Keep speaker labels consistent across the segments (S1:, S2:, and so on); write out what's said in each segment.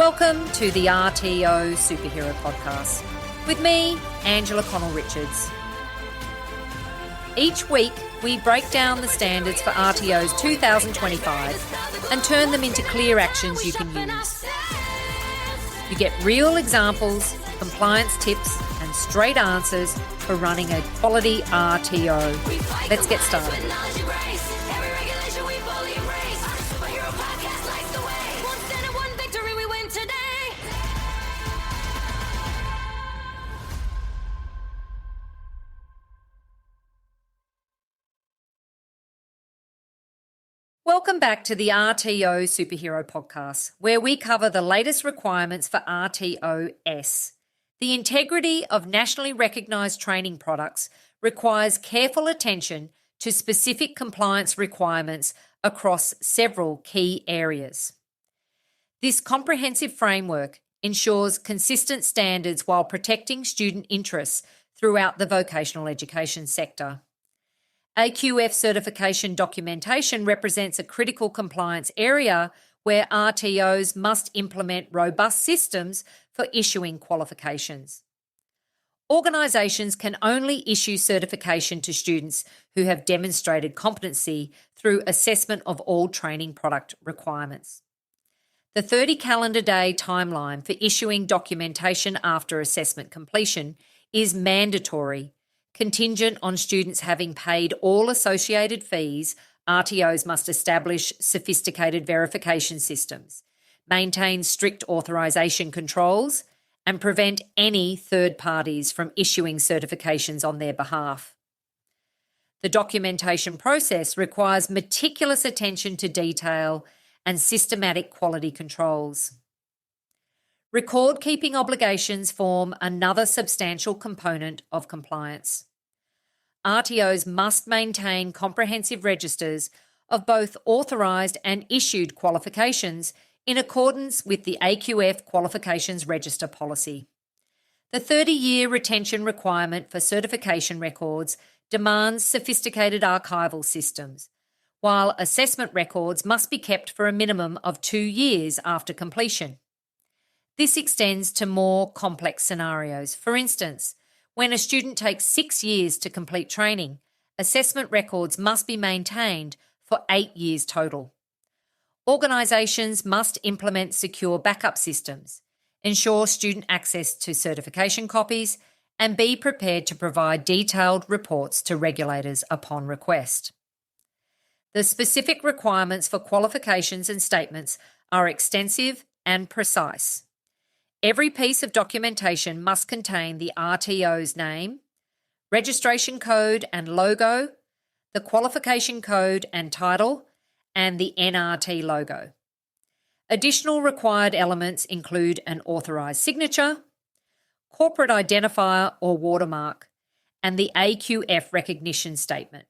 S1: Welcome to the RTO Superhero Podcast with me, Angela Connell-Richards. Each week, we break down the standards for RTOs 2025 and turn them into clear actions you can use. You get real examples, compliance tips, and straight answers for running a quality RTO. Let's get started. Welcome back to the RTO Superhero Podcast, where we cover the latest requirements for RTOS. The integrity of nationally recognised training products requires careful attention to specific compliance requirements across several key areas. This comprehensive framework ensures consistent standards while protecting student interests throughout the vocational education sector. AQF certification documentation represents a critical compliance area where RTOs must implement robust systems for issuing qualifications. Organisations can only issue certification to students who have demonstrated competency through assessment of all training product requirements. The 30 calendar day timeline for issuing documentation after assessment completion is mandatory. Contingent on students having paid all associated fees, RTOs must establish sophisticated verification systems, maintain strict authorisation controls, and prevent any third parties from issuing certifications on their behalf. The documentation process requires meticulous attention to detail and systematic quality controls. Record-keeping obligations form another substantial component of compliance. RTOs must maintain comprehensive registers of both authorised and issued qualifications in accordance with the AQF Qualifications Register policy. The 30-year retention requirement for certification records demands sophisticated archival systems, while assessment records must be kept for a minimum of 2 years after completion. This extends to more complex scenarios. For instance, when a student takes 6 years to complete training, assessment records must be maintained for 8 years total. Organisations must implement secure backup systems, ensure student access to certification copies, and be prepared to provide detailed reports to regulators upon request. The specific requirements for qualifications and statements are extensive and precise. Every piece of documentation must contain the RTO's name, registration code and logo, the qualification code and title, and the NRT logo. Additional required elements include an authorised signature, corporate identifier or watermark, and the AQF recognition statement.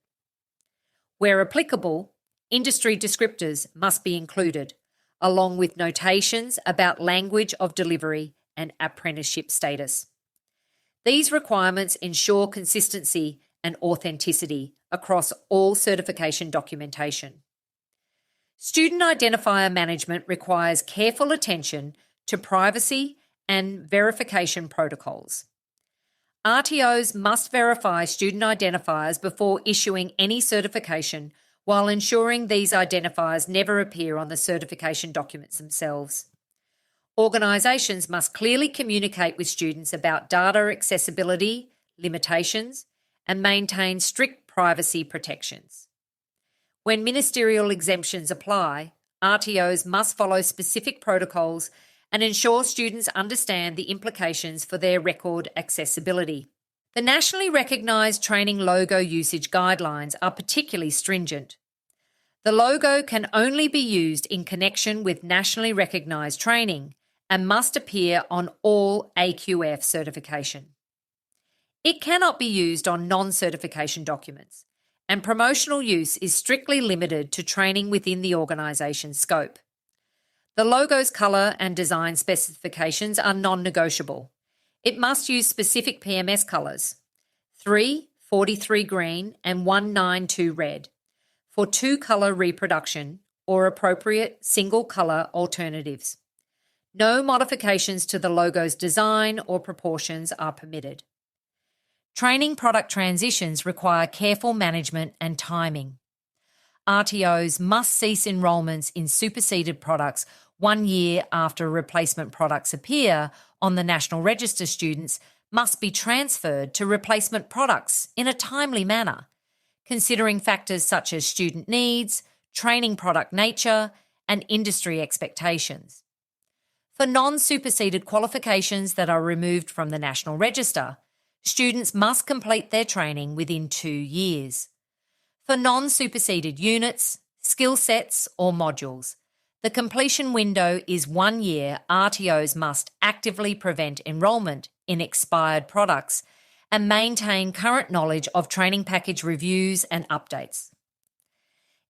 S1: Where applicable, industry descriptors must be included, along with notations about language of delivery and apprenticeship status. These requirements ensure consistency and authenticity across all certification documentation. Student identifier management requires careful attention to privacy and verification protocols. RTOs must verify student identifiers before issuing any certification, while ensuring these identifiers never appear on the certification documents themselves. Organisations must clearly communicate with students about data accessibility, limitations, and maintain strict privacy protections. When ministerial exemptions apply, RTOs must follow specific protocols and ensure students understand the implications for their record accessibility. The nationally recognised training logo usage guidelines are particularly stringent. The logo can only be used in connection with nationally recognised training and must appear on all AQF certification. It cannot be used on non-certification documents, and promotional use is strictly limited to training within the organisation's scope. The logo's colour and design specifications are non-negotiable. It must use specific PMS colours, 343 green and 192 red, for 2-colour reproduction or appropriate single-colour alternatives. No modifications to the logo's design or proportions are permitted. Training product transitions require careful management and timing. RTOs must cease enrolments in superseded products 1 year after replacement products appear on the National Register. Students must be transferred to replacement products in a timely manner, considering factors such as student needs, training product nature, and industry expectations. For non-superseded qualifications that are removed from the National Register, students must complete their training within 2 years. For non-superseded units, skill sets, or modules, the completion window is 1 year. RTOs must actively prevent enrolment in expired products and maintain current knowledge of training package reviews and updates.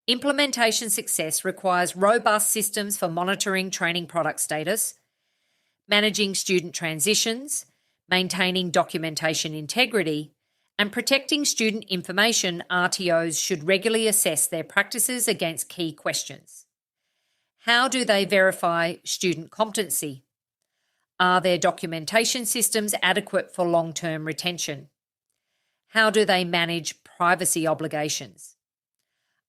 S1: Implementation success requires robust systems for monitoring training product status, managing student transitions, maintaining documentation integrity, and protecting student information. RTOs should regularly assess their practices against key questions. How do they verify student competency? Are their documentation systems adequate for long-term retention? How do they manage privacy obligations?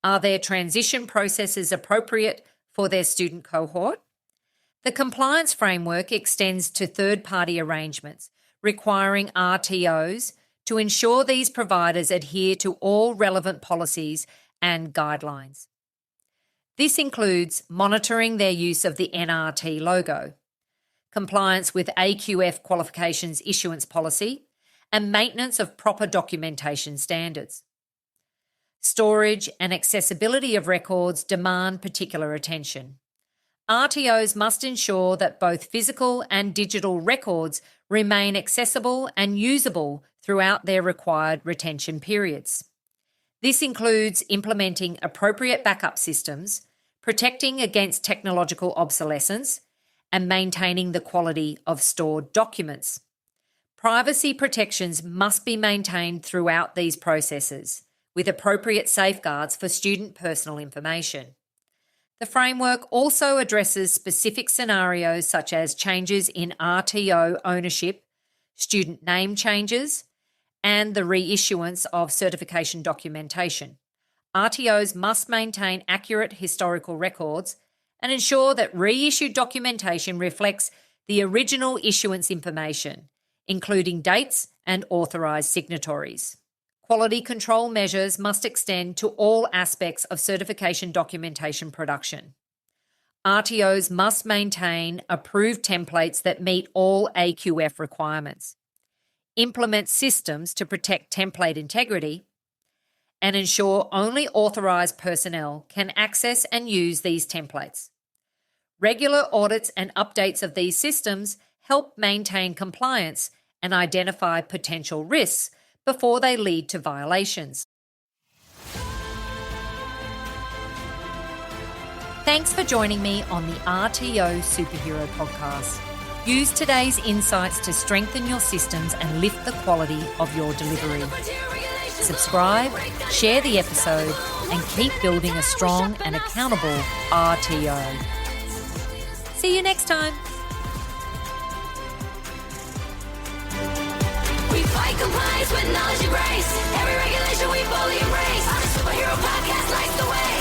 S1: Are their transition processes appropriate for their student cohort? The compliance framework extends to third-party arrangements, requiring RTOs to ensure these providers adhere to all relevant policies and guidelines. This includes monitoring their use of the NRT logo, compliance with AQF qualifications issuance policy, and maintenance of proper documentation standards. Storage and accessibility of records demand particular attention. RTOs must ensure that both physical and digital records remain accessible and usable throughout their required retention periods. This includes implementing appropriate backup systems, protecting against technological obsolescence, and maintaining the quality of stored documents. Privacy protections must be maintained throughout these processes, with appropriate safeguards for student personal information. The framework also addresses specific scenarios such as changes in RTO ownership, student name changes, and the reissuance of certification documentation. RTOs must maintain accurate historical records and ensure that reissued documentation reflects the original issuance information, including dates and authorised signatories. Quality control measures must extend to all aspects of certification documentation production. RTOs must maintain approved templates that meet all AQF requirements, implement systems to protect template integrity, and ensure only authorised personnel can access and use these templates. Regular audits and updates of these systems help maintain compliance and identify potential risks before they lead to violations. Thanks for joining me on the RTO Superhero Podcast. Use today's insights to strengthen your systems and lift the quality of your delivery. Subscribe, share the episode, and keep building a strong and accountable RTO. See you next time.
S2: We fight compliance with knowledge embrace. Every regulation we fully embrace. On a superhero podcast lights the way.